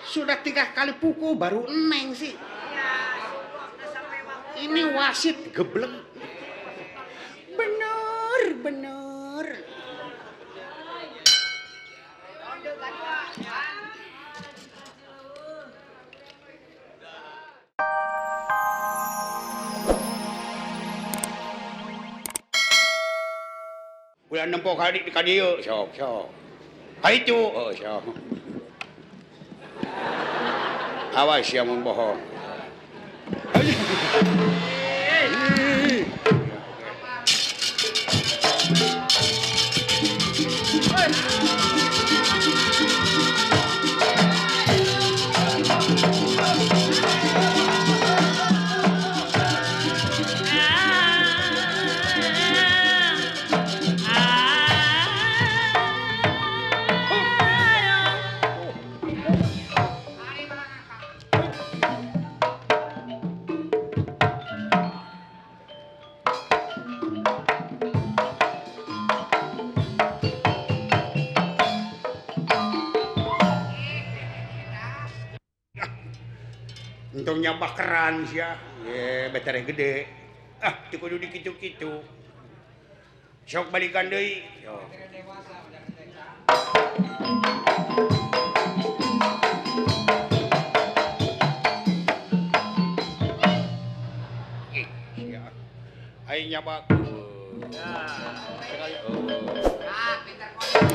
Sudah 3 kali pukul baru Neng sih. Ini wasit geblek. Bener. Ulah nempo kali di kadieu, sok. Kaitu, oh sok. Awas ya mun bohong. Untung nyambah keran sih ya. Betere gede. Teu kudu dikitu-kitu. Sok balikan deui. Sok. Aing nyabak. Sekali. Pintar konek.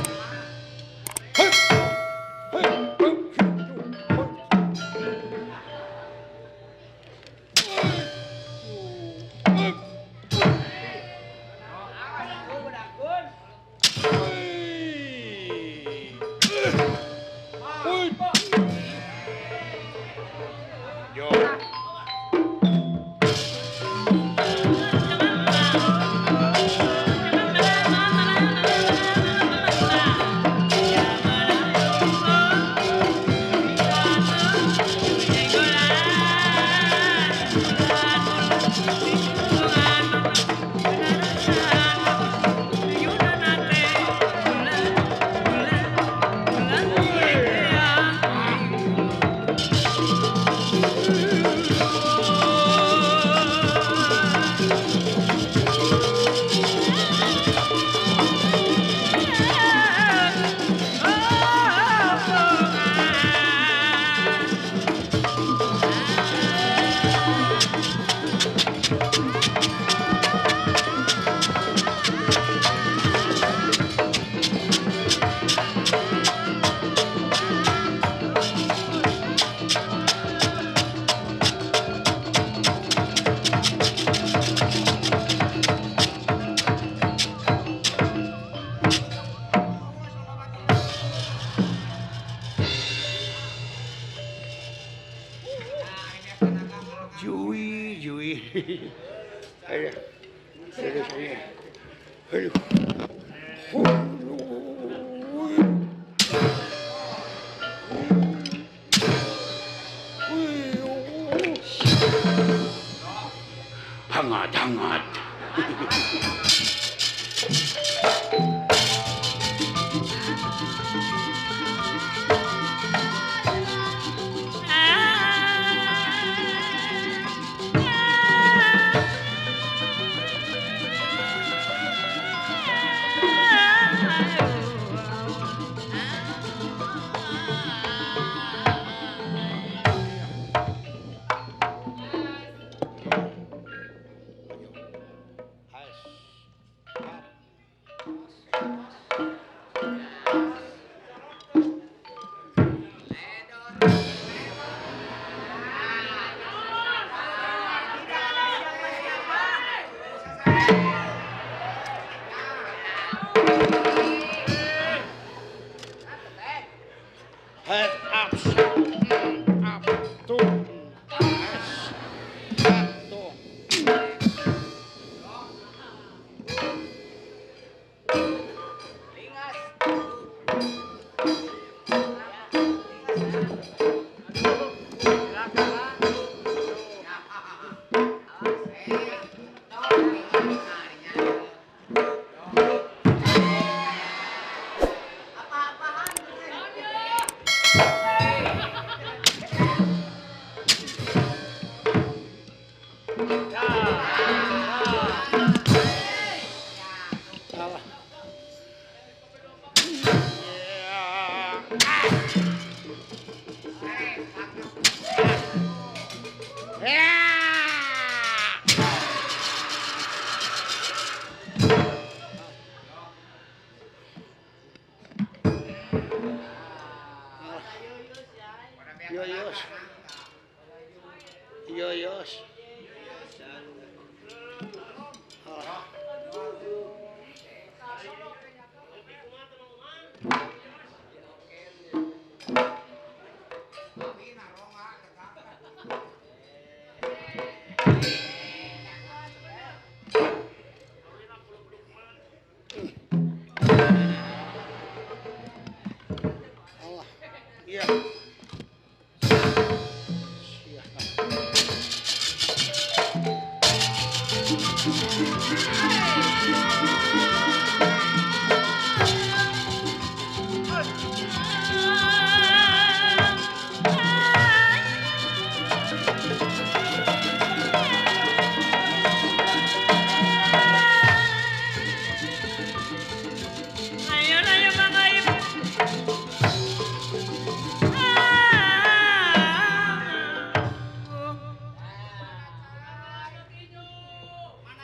Hangat-hangat. Yoyos. Yoyos. Ah. Allah. Iya.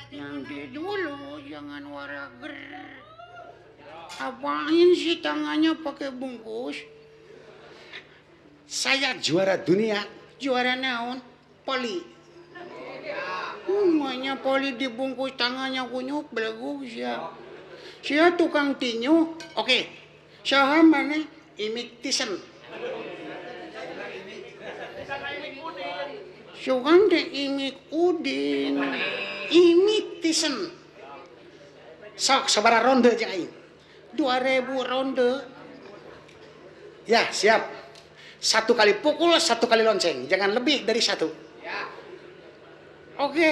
Nanti dulu, jangan warager. Apain sih tangannya pakai bungkus? Saya juara dunia. Juara naon? Poli. Umanya poli dibungkus tangannya kunyuk belagu sia. Sia tukang tinyu. Oke. Saha mana? Imitation. Sugan teh imik udin. Imitation. Sok sabaraha ronde jeung aing? 2000 ronde. Ya, siap. 1 kali pukul, 1 kali lonceng. Jangan lebih dari 1. Oke.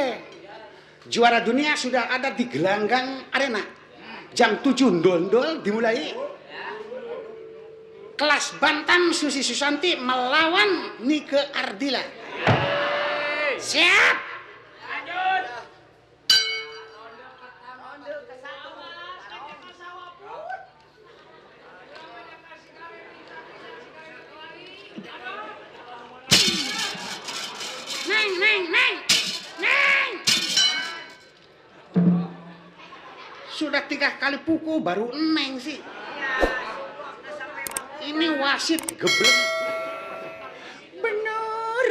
Juara dunia sudah ada di gelanggang arena. Jam 7 ndol-ndol dimulai. Kelas bantam Susi Susanti melawan Nike Ardila. Siap. Neng. Sudah 3 kali pukul baru neng sih. Ini wasit geblek. Bener.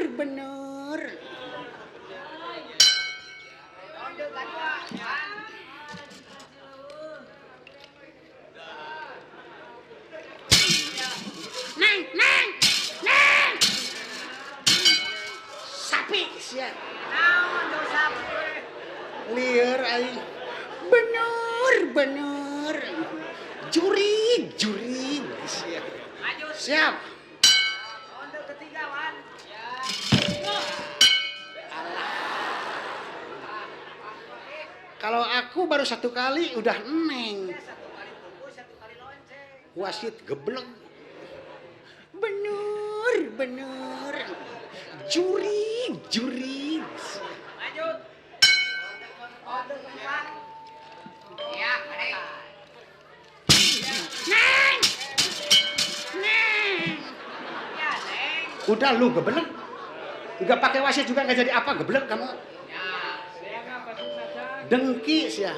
Neng. Sapi sia. Lieur aing. Bener. Jurig sia. Siap. Ronde ketiga, Wan. Kalau aku baru 1 kali udah neng. 1 kali pukul, 1 kali lonceng. Wasit geblek. Bener. Jurig. Lanjut. Ronde keempat. Ya, Adek. Neng. Ya, Neng. Udah lu geblek. Enggak pakai wasit juga enggak jadi apa geblek kamu. Ya, saya ngapa susah. Dengki sia.